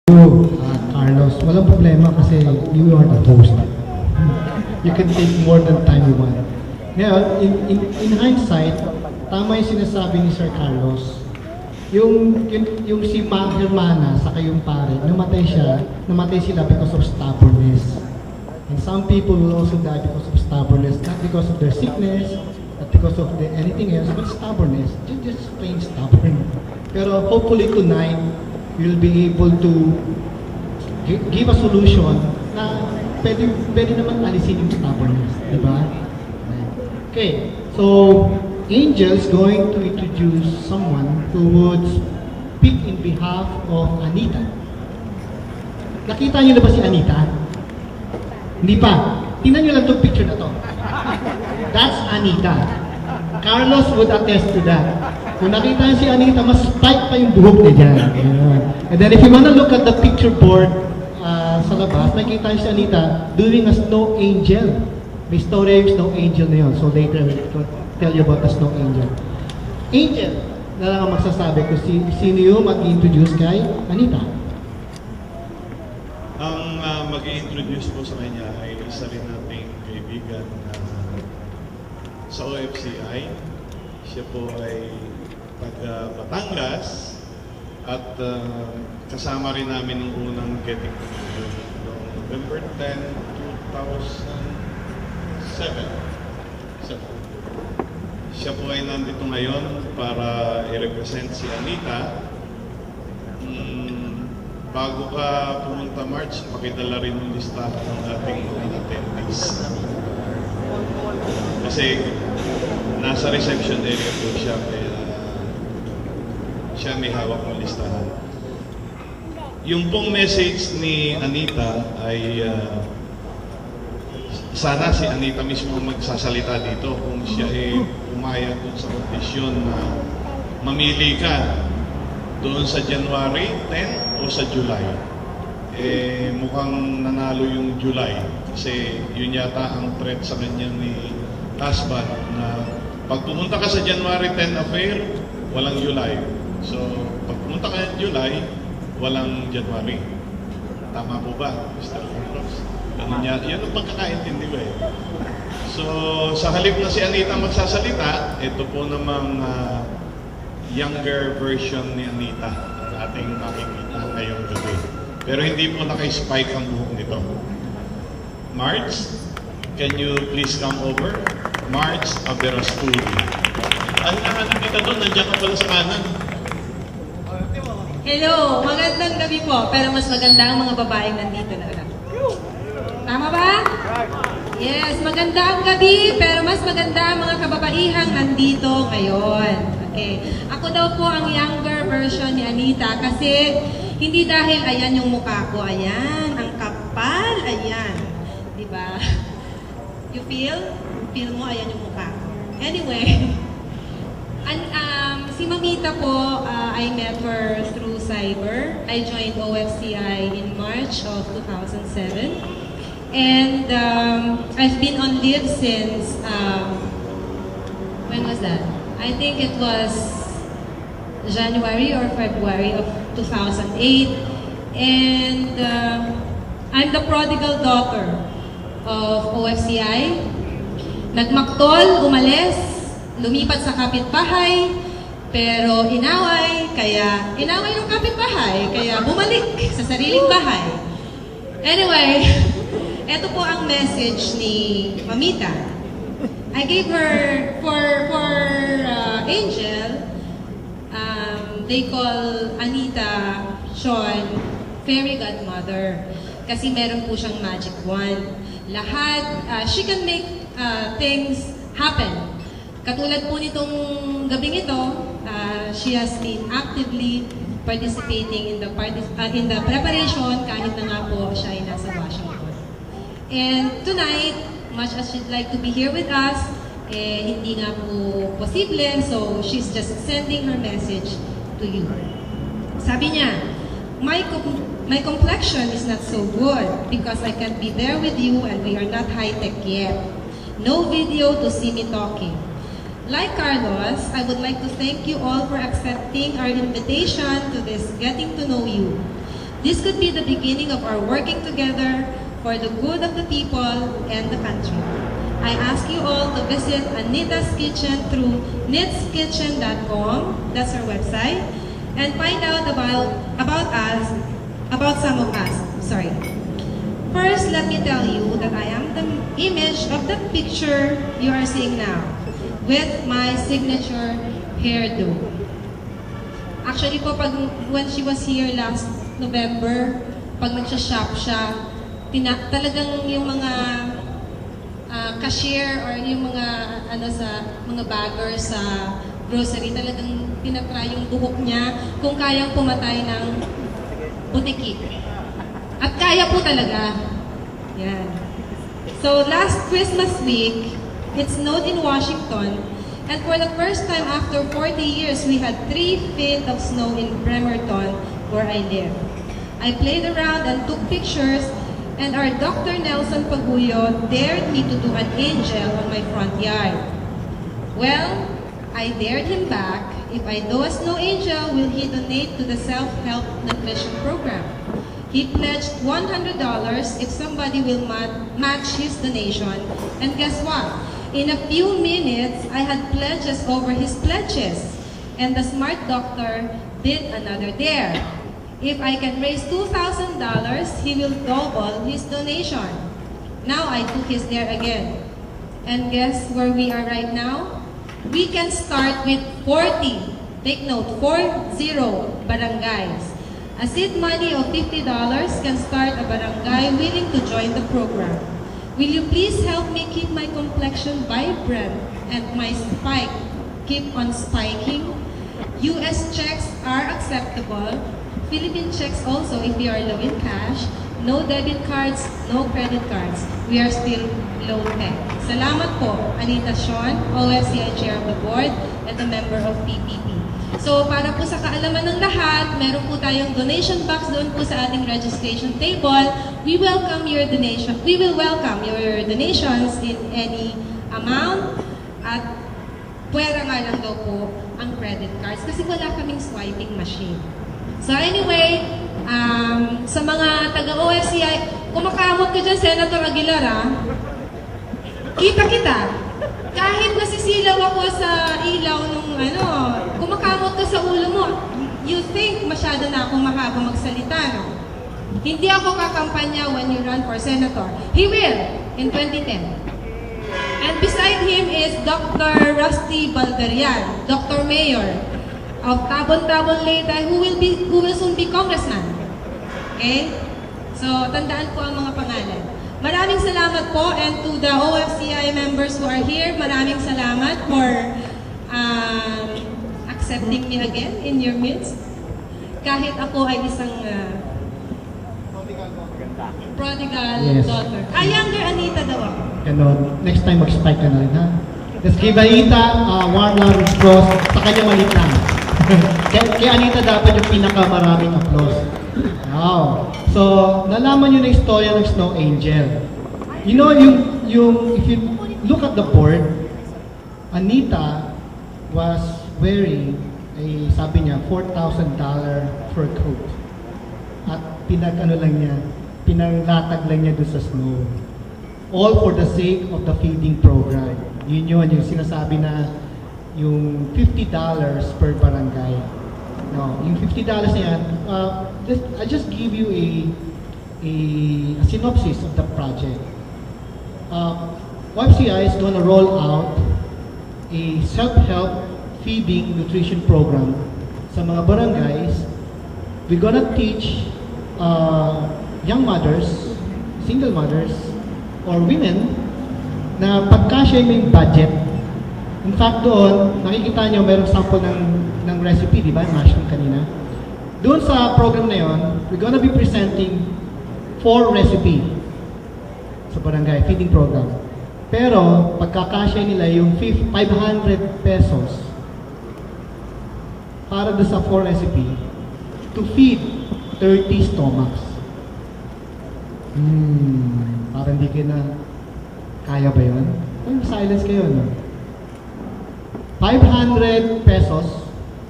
Carlos, walang problema kasi you are the host. You can take more than time you want. Ngayon, in hindsight, tama yung sinasabi ni Sir Carlos. Yung si Ma Hermana sa kayong pare, namatay sila because of stubbornness. And some people will also die because of stubbornness, not because of their sickness, not because of anything else, but stubbornness. Just plain stubborn. Pero hopefully tonight, you'll be able to give a solution na pwede naman alisin yung stubbornness, di ba? Okay, so Angel's going to introduce someone who would speak in behalf of Anita. Nakita niyo na ba si Anita? Hindi pa. Tingnan niyo lang itong picture na to. That's Anita. Carlos would attest to that. Kung nakita niyo si Anita, mas tight pa yung buhok niya dyan. And then if you wanna look at the picture board sa labas, nakita niyo si Anita doing a snow angel. May story yung snow angel na yun. So later, we'll tell you about the snow angel. Angel, na lang ang magsasabi kung sino yung mag-introduce kay Anita. Ang mag-i-introduce po sa kanya ay isa rin nating kaibigan sa OFCI. Siya po ay taga Batangas at kasama rin namin ng unang Getting to Know You noong November 10, 2007. Siya po ay nandito ngayon para i-represent si Anita. Bago ka pumunta March, pakidala rin yung listahan ng ating attendees. Kasi nasa reception area po siya, kaya siya may hawak ng listahan. Yung pong message ni Anita ay sana si Anita mismo magsasalita dito kung siya ay umayag dun sa kondisyon na mamili ka doon sa January 10 o sa July. Mukhang nanalo yung July kasi yun yata ang threat sa kanya ni husband na pag pumunta ka sa January 10 affair, walang July. So, pag pumunta ka sa July, walang January. Tama po ba, Mr. Carlos? Yan ang pagkakaintindi ba eh. So, sa halip na si Anita magsasalita, ito po namang younger version ni Anita ang ating makikita ngayong gabi. Pero hindi po naka-spike ang buhok nito. March, can you please come over? March Aberasturi. Ano naman dito doon? Nandiyan ka pala sa kanan. Hello! Magandang gabi po. Pero mas maganda ang mga babaeng nandito na lang. Tama ba? Yes, maganda ang gabi, pero mas maganda ang mga kababaihang nandito ngayon. Okay. Ako daw po ang younger version ni Anita kasi hindi dahil ayan yung mukha ko. Ayan, ang kapal. Ayan. Diba? You feel? Feel mo, ayan yung mukha ko. Anyway, si Mamita po, I met her through cyber. I joined OFCI in March of 2007. And I've been on leave since, when was that? I think it was January or February of 2008. And I'm the prodigal daughter of OFCI. Nagmaktol, umalis, lumipat sa kapitbahay, pero inaway ng kapitbahay, kaya bumalik sa sariling bahay. Anyway, ito po ang message ni Mamita. I gave her, for Angel, they call Anita, Sean, fairy godmother. Kasi meron po siyang magic wand. Lahat, she can make things happen. Katulad po nitong gabing ito, she has been actively participating in the preparation kahit na nga po siya ay nasa Washington. And tonight, much as she'd like to be here with us, hindi nga po posible, so she's just sending her message to you. Sabi niya, my complexion is not so good because I can't be there with you and we are not high-tech yet. No video to see me talking. Like Carlos, I would like to thank you all for accepting our invitation to this Getting to Know You. This could be the beginning of our working together for the good of the people and the country. I ask you all to visit Anita's Kitchen through knitskitchen.com, that's our website, and find out about some of us. Sorry. First, let me tell you that I am the image of the picture you are seeing now, with my signature hairdo. Actually po, when she was here last November, pag nagsha-shop siya, talagang yung mga cashier or yung mga sa mga bagger sa grocery, talagang tinatry yung buhok niya kung kayang pumatay ng butiki. At kaya po talaga. Yan. So last Christmas week, it snowed in Washington, and for the first time after 40 years, we had 3 feet of snow in Bremerton, where I live. I played around and took pictures, and our Dr. Nelson Paguyo dared me to do an angel on my front yard. Well, I dared him back. If I do a snow angel, will he donate to the self-help nutrition program? He pledged $100 if somebody will match his donation. And guess what? In a few minutes, I had pledges over his pledges. And the smart doctor did another dare. If I can raise $2,000, he will double his donation. Now I took his dare again. And guess where we are right now? We can start with 40, take note, 40 barangays. A seed money of $50 can start a barangay willing to join the program. Will you please help me keep my complexion vibrant and my spike keep on spiking? US checks are acceptable. Philippine checks also if you are low in cash. No debit cards, no credit cards. We are still low tech. Salamat po, Anita Sean, OFCI Chair of the Board and a member of PPP. So para po sa kaalaman ng lahat, meron po tayong donation box doon po sa ating registration table. We welcome your donation. We will welcome your donations in any amount at pwera nga lang daw po ang credit cards kasi wala kaming swiping machine. So anyway, sa mga taga-OFCI, kumakamot ka dyan, Senator Aguilar, kita-kita. Kahit nasisilaw ako sa ilaw nung kumakamot ka sa ulo mo, you think masyado na akong mahaba magsalita, no? Hindi ako kakampanya when you run for senator. He will in 2010. And beside him is Dr. Rusty Balderian, Dr. Mayor of Tabon-Tabon Leyte, who will soon be congressman. Okay? So, tandaan po ang mga pangalan. Maraming salamat po, and to the OFCI members who are here, maraming salamat for accepting me again in your midst. Kahit ako ay isang prodigal daughter. Younger Anita daw ako. Ganon. Next time mag-spike ka na rin, ha? Let's give Anita warm round of applause. Sa kanya maliit lang. Kaya Anita dapat yung pinakamaraming applause. Wow. So, nalaman nyo na yung istorya ng Snow Angel. You know, if you look at the board, Anita was wearing sabi niya, $4,000 fur coat. At pinanglatag lang niya doon sa snow. All for the sake of the feeding program. Yun yung sinasabi na yung $50 per barangay. No, yung $50 na yan, I just give you a synopsis of the project. YFCI is going to roll out a self-help feeding nutrition program sa mga barangays. We're going to teach young mothers, single mothers, or women na pagka-share mo yung budget. In fact, doon, nakikita nyo, mayroong sample ng recipe, di ba? Mash kanina. Doon sa program na yon, we're gonna be presenting 4 recipe sa barangay feeding program. Pero, pagkakasya nila yung 500 pesos para doon sa 4 recipe to feed 30 stomachs. Parang hindi kayo na kaya ba yun? Silence kayo, no? 500 pesos